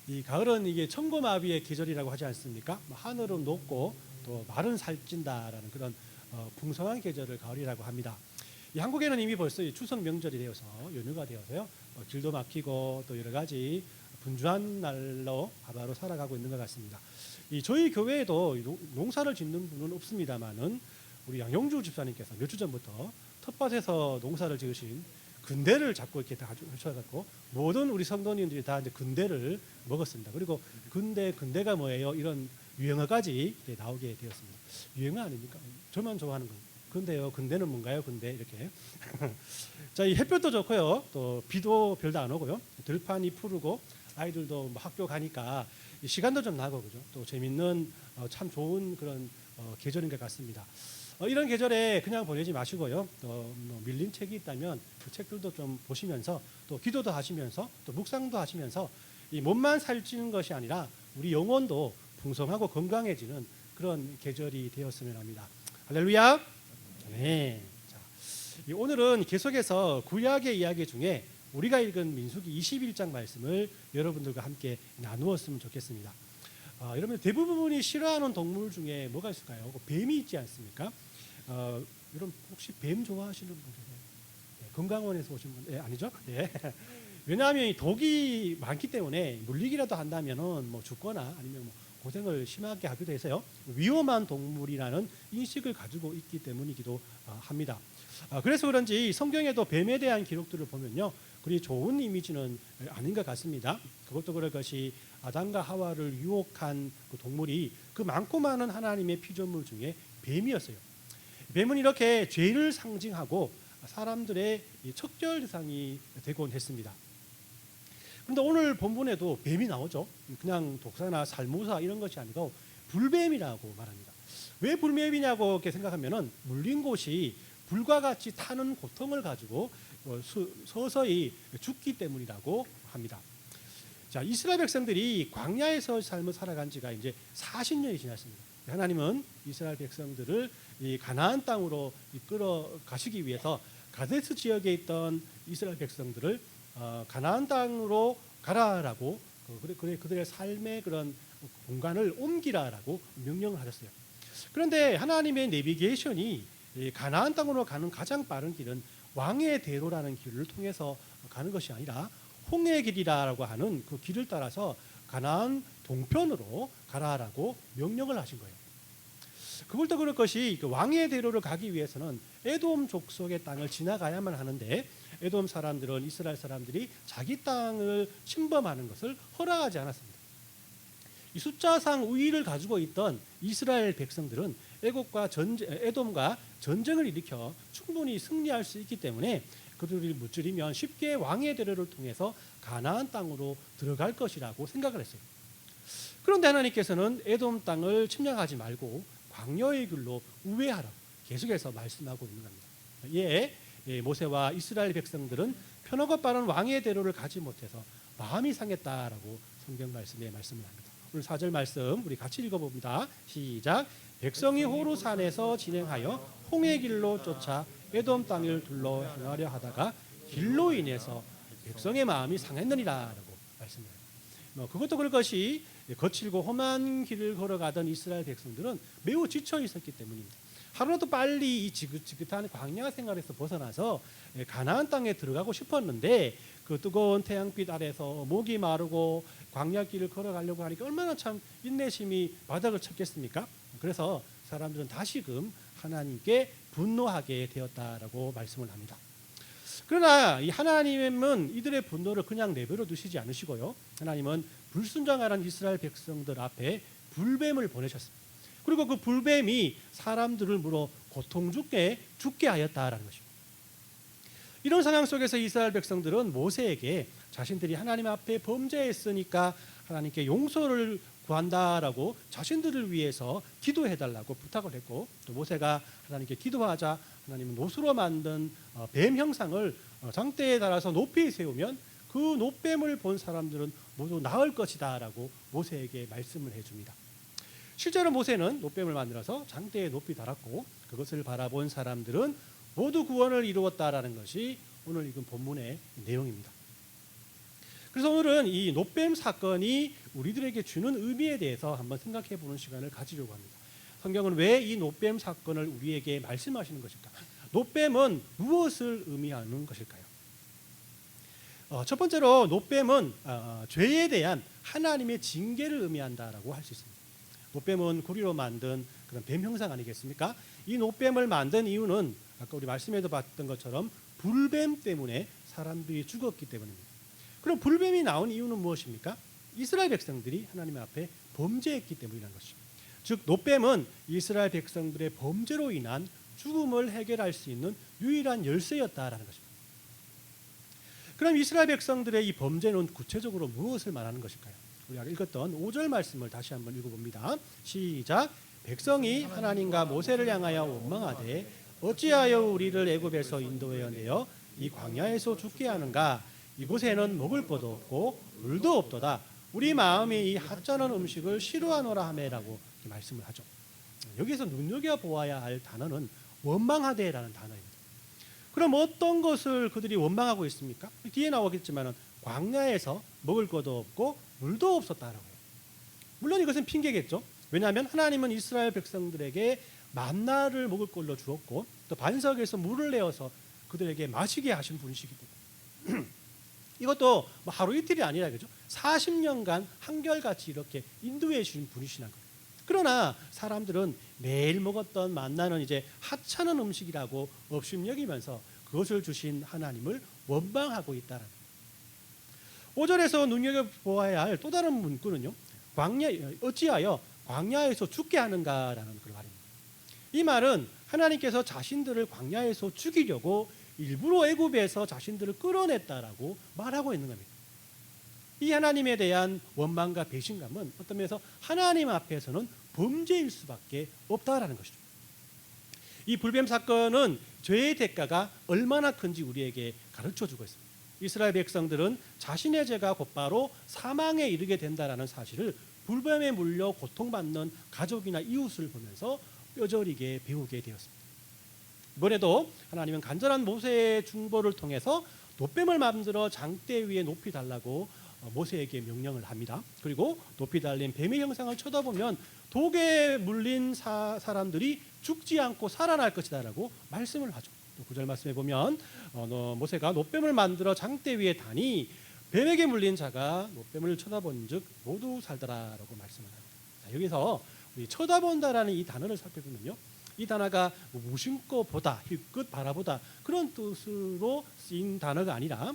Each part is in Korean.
이 가을은 이게 천고마비의 계절이라고 하지 않습니까? 하늘은 높고 또 말은 살찐다라는 그런 풍성한 계절을 가을이라고 합니다. 이 한국에는 이미 벌써 추석 명절이 되어서 연휴가 되어서요. 길도 막히고 또 여러 가지 분주한 날로 하루하루 살아가고 있는 것 같습니다. 이 저희 교회에도 농사를 짓는 분은 없습니다만은 우리 양용주 집사님께서 몇 주 전부터 텃밭에서 농사를 지으신 근대를 자꾸 이렇게 다 주셔갖고 모든 우리 성도님들이 다 이제 근대를 먹었습니다. 그리고 근대가 뭐예요? 이런 유행어까지 나오게 되었습니다. 유행어 아닙니까? 저만 좋아하는 거. 근데요, 근대는 뭔가요? 근대 이렇게. 자, 이 햇볕도 좋고요. 또 비도 별도 안 오고요. 들판이 푸르고 아이들도 뭐 학교 가니까 시간도 좀 나고 그죠? 또 재밌는 참 좋은 그런 계절인 것 같습니다. 이런 계절에 그냥 보내지 마시고요. 또 밀린 책이 있다면 그 책들도 좀 보시면서 또 기도도 하시면서 또 묵상도 하시면서 이 몸만 살찌는 것이 아니라 우리 영혼도 풍성하고 건강해지는 그런 계절이 되었으면 합니다. 할렐루야. 네. 자, 오늘은 계속해서 구약의 이야기 중에 우리가 읽은 민수기 21장 말씀을 여러분들과 함께 나누었으면 좋겠습니다. 여러분 대부분이 싫어하는 동물 중에 뭐가 있을까요? 뱀이 있지 않습니까? 여러분 혹시 뱀 좋아하시는 분 계세요? 네, 건강원에서 오신 분? 네, 아니죠? 예. 왜냐하면 이 독이 많기 때문에 물리기라도 한다면은 뭐 죽거나 아니면 뭐 고생을 심하게 하기도 해서요. 위험한 동물이라는 인식을 가지고 있기 때문이기도 합니다. 그래서 그런지 성경에도 뱀에 대한 기록들을 보면요. 그리 좋은 이미지는 아닌 것 같습니다. 그것도 그럴 것이 아담과 하와를 유혹한 그 동물이 그 많고 많은 하나님의 피조물 중에 뱀이었어요. 뱀은 이렇게 죄를 상징하고 사람들의 척결 대상이 되곤 했습니다. 그런데 오늘 본문에도 뱀이 나오죠. 그냥 독사나 살모사 이런 것이 아니고 불뱀이라고 말합니다. 왜 불뱀이냐고 이렇게 생각하면은 물린 곳이 불과 같이 타는 고통을 가지고 서서히 죽기 때문이라고 합니다. 자, 이스라엘 백성들이 광야에서 삶을 살아간 지가 이제 40년이 지났습니다. 하나님은 이스라엘 백성들을 이 가나안 땅으로 이끌어 가시기 위해서 가데스 지역에 있던 이스라엘 백성들을 가나안 땅으로 가라라고 그들의 삶의 그런 공간을 옮기라라고 명령을 하셨어요. 그런데 하나님의 내비게이션이 가나안 땅으로 가는 가장 빠른 길은 왕의 대로라는 길을 통해서 가는 것이 아니라 홍해 길이라고 하는 그 길을 따라서 가나안 동편으로 가라라고 명령을 하신 거예요. 그것도 그럴 것이 그 왕의 대로를 가기 위해서는 에돔 족속의 땅을 지나가야만 하는데 에돔 사람들은 이스라엘 사람들이 자기 땅을 침범하는 것을 허락하지 않았습니다. 이 숫자상 우위를 가지고 있던 이스라엘 백성들은 에돔과 전쟁을 일으켜 충분히 승리할 수 있기 때문에 그들을 무찌르면 쉽게 왕의 대로를 통해서 가나안 땅으로 들어갈 것이라고 생각을 했어요. 그런데 하나님께서는 에돔 땅을 침략하지 말고 광야의 길로 우회하라 계속해서 말씀하고 있는 겁니다. 모세와 이스라엘 백성들은 편하고 빠른 왕의 대로를 가지 못해서 마음이 상했다라고 성경 말씀에 말씀을 합니다. 오늘 4절 말씀 우리 같이 읽어봅니다. 시작. 백성이 호르산에서 진행하여 홍해 길로 쫓아 에돔 땅을 둘러 행하려 하다가 길로 인해서 백성의 마음이 상했느니라라고 말씀해요. 그것도 그럴 것이 거칠고 험한 길을 걸어가던 이스라엘 백성들은 매우 지쳐 있었기 때문입니다. 하루라도 빨리 이 지긋지긋한 광야 생활에서 벗어나서 가나안 땅에 들어가고 싶었는데 그 뜨거운 태양빛 아래서 목이 마르고 광야 길을 걸어가려고 하니까 얼마나 참 인내심이 바닥을 쳤겠습니까? 그래서 사람들은 다시금 하나님께 분노하게 되었다라고 말씀을 합니다. 그러나 이 하나님은 이들의 분노를 그냥 내버려 두시지 않으시고요. 하나님은 불순종하는 이스라엘 백성들 앞에 불뱀을 보내셨습니다. 그리고 그 불뱀이 사람들을 물어 고통 죽게 하였다라는 것입니다. 이런 상황 속에서 이스라엘 백성들은 모세에게 자신들이 하나님 앞에 범죄했으니까 하나님께 용서를 구한다라고 자신들을 위해서 기도해달라고 부탁을 했고 또 모세가 하나님께 기도하자 하나님은 노수로 만든 뱀 형상을 장대에 달아서 높이 세우면 그 노뱀을 본 사람들은 모두 나을 것이다 라고 모세에게 말씀을 해줍니다. 실제로 모세는 노뱀을 만들어서 장대에 높이 달았고 그것을 바라본 사람들은 모두 구원을 이루었다라는 것이 오늘 읽은 본문의 내용입니다. 그래서 오늘은 이 노뱀 사건이 우리들에게 주는 의미에 대해서 한번 생각해 보는 시간을 가지려고 합니다. 성경은 왜 이 노뱀 사건을 우리에게 말씀하시는 것일까? 노뱀은 무엇을 의미하는 것일까요? 첫 번째로 노뱀은 죄에 대한 하나님의 징계를 의미한다라고 할 수 있습니다. 노뱀은 구리로 만든 그런 뱀 형상 아니겠습니까? 이 노뱀을 만든 이유는 아까 우리 말씀에도 봤던 것처럼 불뱀 때문에 사람들이 죽었기 때문입니다. 그럼 불뱀이 나온 이유는 무엇입니까? 이스라엘 백성들이 하나님 앞에 범죄했기 때문이라는 것입니다. 즉 노뱀은 이스라엘 백성들의 범죄로 인한 죽음을 해결할 수 있는 유일한 열쇠였다라는 것입니다. 그럼 이스라엘 백성들의 이 범죄는 구체적으로 무엇을 말하는 것일까요? 우리가 읽었던 5절 말씀을 다시 한번 읽어봅니다. 시작. 백성이 하나님과 모세를 향하여 원망하되 어찌하여 우리를 애굽에서 인도하여 내어 이 광야에서 죽게 하는가? 이곳에는 먹을 것도 없고 물도 없도다. 우리 마음이 이 하찮은 음식을 싫어하노라 하매라고 말씀을 하죠. 여기서 눈여겨보아야 할 단어는 원망하되라는 단어입니다. 그럼 어떤 것을 그들이 원망하고 있습니까? 뒤에 나오겠지만 광야에서 먹을 것도 없고 물도 없었다라고 해요. 물론 이것은 핑계겠죠. 왜냐하면 하나님은 이스라엘 백성들에게 만나를 먹을 걸로 주었고 또 반석에서 물을 내어서 그들에게 마시게 하신 분이시기 때문에 이것도 뭐 하루 이틀이 아니라 그죠? 40년간 한결같이 이렇게 인도해 주신 분이시란 거예요. 그러나 사람들은 매일 먹었던 만나는 이제 하찮은 음식이라고 업신여기면서 그것을 주신 하나님을 원망하고 있다는 거예요. 5절에서 눈여겨보아야 할 또 다른 문구는요. 어찌하여 광야에서 죽게 하는가라는 그런 말입니다. 이 말은 하나님께서 자신들을 광야에서 죽이려고 일부러 애굽에서 자신들을 끌어냈다라고 말하고 있는 겁니다. 이 하나님에 대한 원망과 배신감은 어떤 면에서 하나님 앞에서는 범죄일 수밖에 없다라는 것이죠. 이 불뱀 사건은 죄의 대가가 얼마나 큰지 우리에게 가르쳐주고 있습니다. 이스라엘 백성들은 자신의 죄가 곧바로 사망에 이르게 된다라는 사실을 불뱀에 물려 고통받는 가족이나 이웃을 보면서 뼈저리게 배우게 되었습니다. 이번에도 하나님은 간절한 모세의 중보를 통해서 노뱀을 만들어 장대 위에 높이 달라고 모세에게 명령을 합니다. 그리고 높이 달린 뱀의 형상을 쳐다보면 독에 물린 사람들이 죽지 않고 살아날 것이다 라고 말씀을 하죠. 9절 말씀에 보면 모세가 노뱀을 만들어 장대 위에 다니 뱀에게 물린 자가 노뱀을 쳐다본 즉 모두 살더라라고 말씀을 합니다. 자, 여기서 우리 쳐다본다라는 이 단어를 살펴보면요. 이 단어가 무심코 보다, 힐끗 바라보다 그런 뜻으로 쓰인 단어가 아니라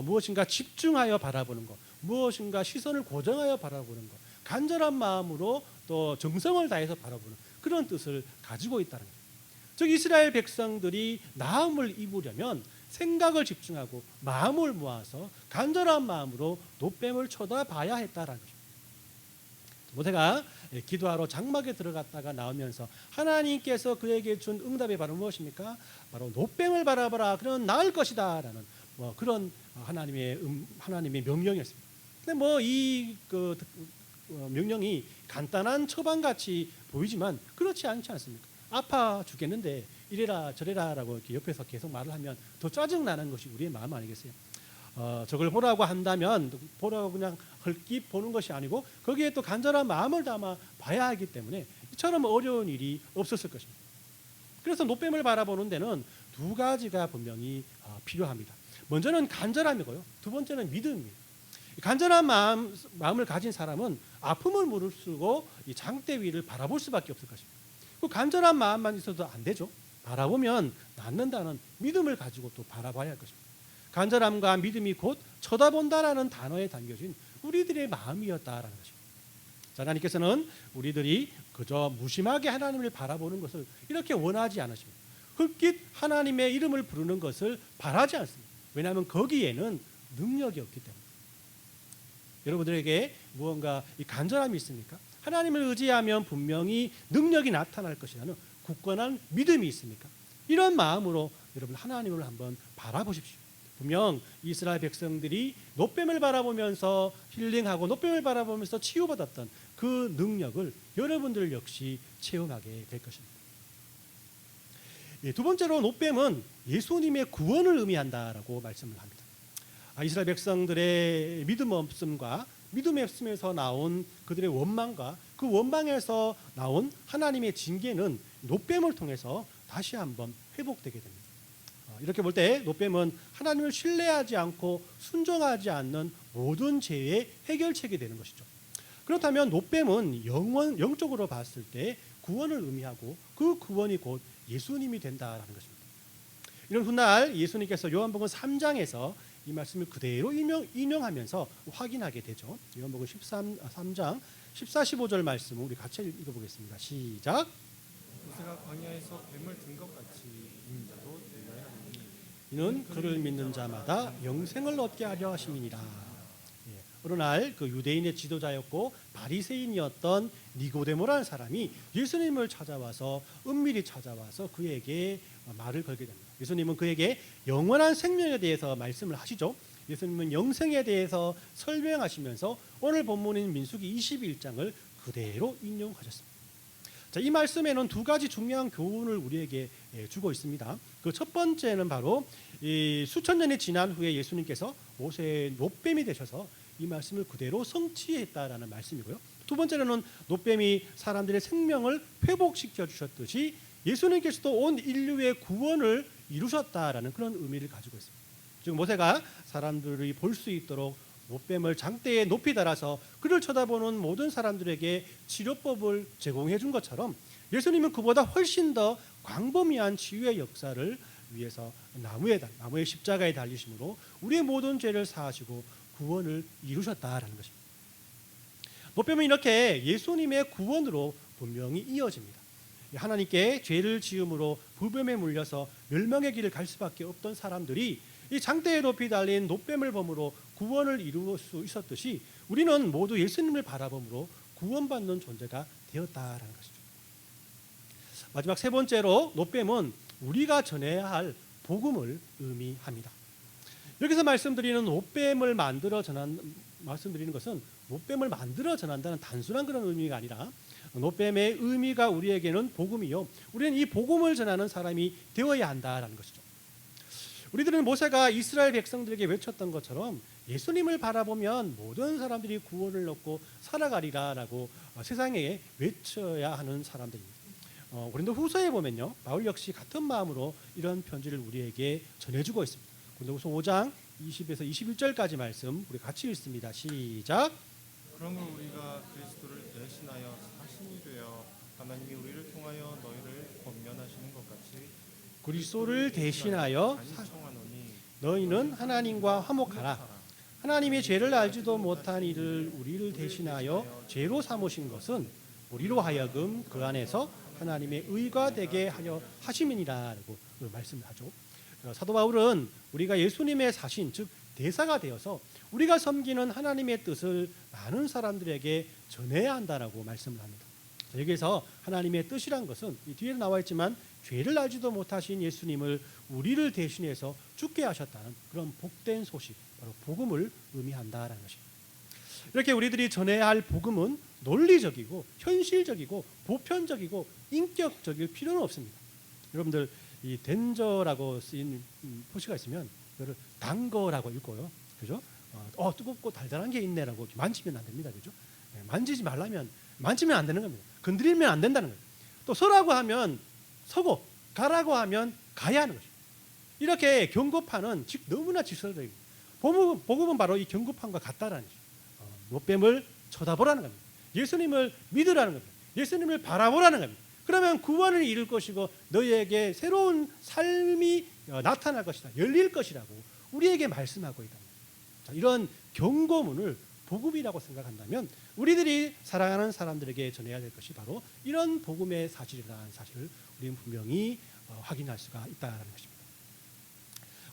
무엇인가 집중하여 바라보는 것, 무엇인가 시선을 고정하여 바라보는 것, 간절한 마음으로 또 정성을 다해서 바라보는 그런 뜻을 가지고 있다는 거예요. 즉 이스라엘 백성들이 나음을 입으려면 생각을 집중하고 마음을 모아서 간절한 마음으로 노뱀을 쳐다봐야 했다라는 거죠. 모세가 기도하러 장막에 들어갔다가 나오면서 하나님께서 그에게 준 응답이 바로 무엇입니까? 바로 노뱀을 바라봐라. 그러면 나을 것이다라는 그런 하나님의 명령이었습니다. 근데 이 명령이 간단한 처방같이 보이지만 그렇지 않지 않습니까? 아파 죽겠는데 이래라 저래라라고 이렇게 옆에서 계속 말을 하면 더 짜증 나는 것이 우리의 마음 아니겠어요? 저걸 보라고 한다면 보라고 그냥 헐깃 보는 것이 아니고 거기에 또 간절한 마음을 담아 봐야 하기 때문에 이처럼 어려운 일이 없었을 것입니다. 그래서 노뱀을 바라보는 데는 두 가지가 분명히 필요합니다. 먼저는 간절함이고요. 두 번째는 믿음입니다. 간절한 마음을 가진 사람은 아픔을 무릅쓰고 이 장대 위를 바라볼 수밖에 없을 것입니다. 그 간절한 마음만 있어도 안 되죠. 바라보면 낫는다는 믿음을 가지고 또 바라봐야 할 것입니다. 간절함과 믿음이 곧 쳐다본다라는 단어에 담겨진 우리들의 마음이었다라는 것입니다. 하나님께서는 우리들이 그저 무심하게 하나님을 바라보는 것을 이렇게 원하지 않으십니다. 흙깃 하나님의 이름을 부르는 것을 바라지 않습니다. 왜냐하면 거기에는 능력이 없기 때문에. 여러분들에게 무언가 이 간절함이 있습니까? 하나님을 의지하면 분명히 능력이 나타날 것이라는 굳건한 믿음이 있습니까? 이런 마음으로 여러분 하나님을 한번 바라보십시오. 분명 이스라엘 백성들이 노뱀을 바라보면서 힐링하고 노뱀을 바라보면서 치유받았던 그 능력을 여러분들 역시 체험하게 될 것입니다. 두 번째로 노뱀은 예수님의 구원을 의미한다라고 말씀을 합니다. 이스라엘 백성들의 믿음 없음과 믿음의 없음에서 나온 그들의 원망과 그 원망에서 나온 하나님의 징계는 노뱀을 통해서 다시 한번 회복되게 됩니다. 이렇게 볼 때 노뱀은 하나님을 신뢰하지 않고 순종하지 않는 모든 죄의 해결책이 되는 것이죠. 그렇다면 노뱀은 영적으로 봤을 때 구원을 의미하고 그 구원이 곧 예수님이 된다라는 것입니다. 이런 훗날 예수님께서 요한복음 3장에서 이 말씀을 그대로 인용하면서 확인하게 되죠. 요한복음 3장 14, 15절 말씀을 우리 같이 읽어보겠습니다. 시작. 모세가 광야에서 뱀을 든 것 같이 믿는 자도 되어야 하니 이는 그를 믿는 자마다 영생을 얻게 하려 하심이니라. 어느 날 그 유대인의 지도자였고 바리새인이었던 니고데모라는 사람이 예수님을 찾아와서 은밀히 찾아와서 그에게 말을 걸게 됩니다. 예수님은 그에게 영원한 생명에 대해서 말씀을 하시죠. 예수님은 영생에 대해서 설명하시면서 오늘 본문인 민수기 21장을 그대로 인용하셨습니다. 자, 이 말씀에는 두 가지 중요한 교훈을 우리에게 주고 있습니다. 그 첫 번째는 바로 이 수천 년이 지난 후에 예수님께서 모세의 노뱀이 되셔서 이 말씀을 그대로 성취했다라는 말씀이고요. 두 번째로는 노뱀이 사람들의 생명을 회복시켜 주셨듯이 예수님께서도 온 인류의 구원을 이루셨다라는 그런 의미를 가지고 있습니다. 즉 모세가 사람들이 볼 수 있도록 노뱀을 장대에 높이 달아서 그를 쳐다보는 모든 사람들에게 치료법을 제공해 준 것처럼 예수님은 그보다 훨씬 더 광범위한 치유의 역사를 위해서 나무의 십자가에 달리심으로 우리의 모든 죄를 사하시고 구원을 이루셨다라는 것입니다. 노뱀은 이렇게 예수님의 구원으로 분명히 이어집니다. 하나님께 죄를 지음으로 불뱀에 물려서 멸망의 길을 갈 수밖에 없던 사람들이 이 장대에 높이 달린 노뱀을 범으로 구원을 이룰 수 있었듯이 우리는 모두 예수님을 바라봄으로 구원받는 존재가 되었다라는 것이죠. 마지막 세 번째로 노뱀은 우리가 전해야 할 복음을 의미합니다. 여기서 말씀드리는 노뱀을 말씀드리는 것은 노뱀을 만들어 전한다는 단순한 그런 의미가 아니라 노뱀의 의미가 우리에게는 복음이요. 우리는 이 복음을 전하는 사람이 되어야 한다라는 것이죠. 우리들은 모세가 이스라엘 백성들에게 외쳤던 것처럼 예수님을 바라보면 모든 사람들이 구원을 얻고 살아가리라라고 세상에 외쳐야 하는 사람들입니다. 고린도 후서에 보면요, 바울 역시 같은 마음으로 이런 편지를 우리에게 전해주고 있습니다. 고린도 후서 5장 20에서 21절까지 말씀 우리 같이 읽습니다. 시작. 그러므로 우리가 그리스도를 대신하여 사신이 되어 하나님이 우리를 통하여 너희를 권면하시는 것 같이 그리스도를 대신하여 간청하노니 너희는 하나님과 화목하라. 하나님이 죄를 알지도 못한 이를 우리를 대신하여 죄로 삼으신 것은 우리로 하여금 그 안에서 하나님의 의가 되게 하려 하심이니라라고 말씀을 하죠. 사도 바울은 우리가 예수님의 사신 즉 대사가 되어서 우리가 섬기는 하나님의 뜻을 많은 사람들에게 전해야 한다라고 말씀을 합니다. 여기에서 하나님의 뜻이란 것은 이 뒤에 나와 있지만 죄를 알지도 못하신 예수님을 우리를 대신해서 죽게 하셨다는 그런 복된 소식, 바로 복음을 의미한다라는 것입니다. 이렇게 우리들이 전해야 할 복음은 논리적이고 현실적이고 보편적이고 인격적일 필요는 없습니다. 여러분들 이 덴저라고 쓰인 표시가 있으면 그거를 단 거라고 읽고요, 그죠? 뜨겁고 달달한 게 있네라고 만지면 안 됩니다, 그죠? 만지지 말라면 만지면 안 되는 겁니다. 건드리면 안 된다는 거예요. 또 서라고 하면 서고 가라고 하면 가야 하는 것입니다. 이렇게 경고판은 즉 너무나 질서적이고 복음은 바로 이 경고판과 같다라는 것이죠. 노뱀을 쳐다보라는 겁니다. 예수님을 믿으라는 겁니다. 예수님을 바라보라는 겁니다. 그러면 구원을 이룰 것이고 너희에게 새로운 삶이 나타날 것이다, 열릴 것이라고 우리에게 말씀하고 있다. 자, 이런 경고문을 복음이라고 생각한다면 우리들이 사랑하는 사람들에게 전해야 될 것이 바로 이런 복음의 사실이라는 사실을 우리는 분명히 확인할 수가 있다는 것입니다.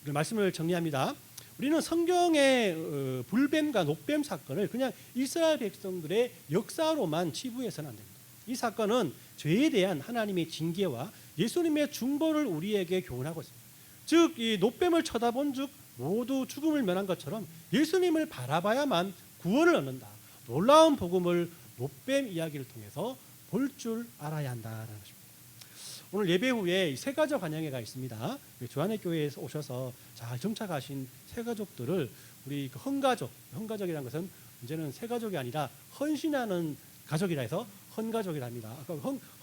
우리 말씀을 정리합니다. 우리는 성경의 불뱀과 노뱀 사건을 그냥 이스라엘 백성들의 역사로만 치부해서는 안 됩니다. 이 사건은 죄에 대한 하나님의 징계와 예수님의 중보를 우리에게 교훈하고 있습니다. 즉, 이 노뱀을 쳐다본 즉 모두 죽음을 면한 것처럼 예수님을 바라봐야만 구원을 얻는다. 놀라운 복음을 노뱀 이야기를 통해서 볼 줄 알아야 한다는 것입니다. 오늘 예배 후에 이 새가족 환영회가 있습니다. 조한의 교회에서 오셔서 잘 정착하신 새가족들을 우리 그 헌가족이라는 것은 이제는 새가족이 아니라 헌신하는 가족이라 해서 헌가족이랍니다. 아까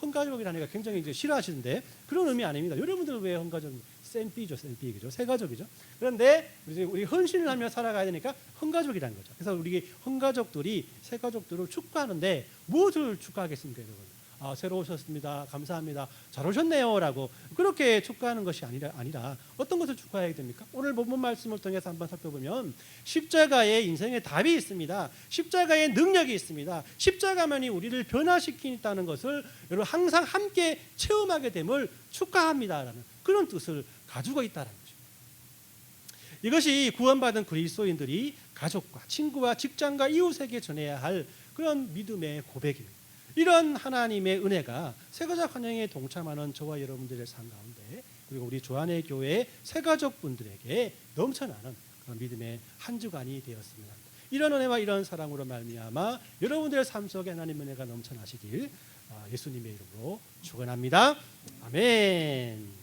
헌가족이라니까 굉장히 이제 싫어하시는데 그런 의미 아닙니다. 여러분들 왜 헌가족? 쌤삐죠, 쌤삐 그죠? 새가족이죠. 그런데 우리 헌신을 하며 살아가야 되니까 헌가족이라는 거죠. 그래서 우리 헌가족들이 새가족들을 축하하는데 무엇을 축하하겠습니까, 여러분? 새로 오셨습니다. 감사합니다. 잘 오셨네요라고 그렇게 축하하는 것이 아니라 어떤 것을 축하해야 됩니까? 오늘 본문 말씀을 통해서 한번 살펴보면 십자가의 인생의 답이 있습니다. 십자가의 능력이 있습니다. 십자가만이 우리를 변화시키다는 것을 여러분 항상 함께 체험하게 됨을 축하합니다라는 그런 뜻을 가지고 있다는 것입니다. 이것이 구원받은 그리스도인들이 가족과 친구와 직장과 이웃에게 전해야 할 그런 믿음의 고백입니다. 이런 하나님의 은혜가 새가족 환영에 동참하는 저와 여러분들의 삶 가운데 그리고 우리 조한의 교회 새가족분들에게 넘쳐나는 그런 믿음의 한 주간이 되었습니다. 이런 은혜와 이런 사랑으로 말미암아 여러분들의 삶 속에 하나님의 은혜가 넘쳐나시길 예수님의 이름으로 축원합니다. 아멘.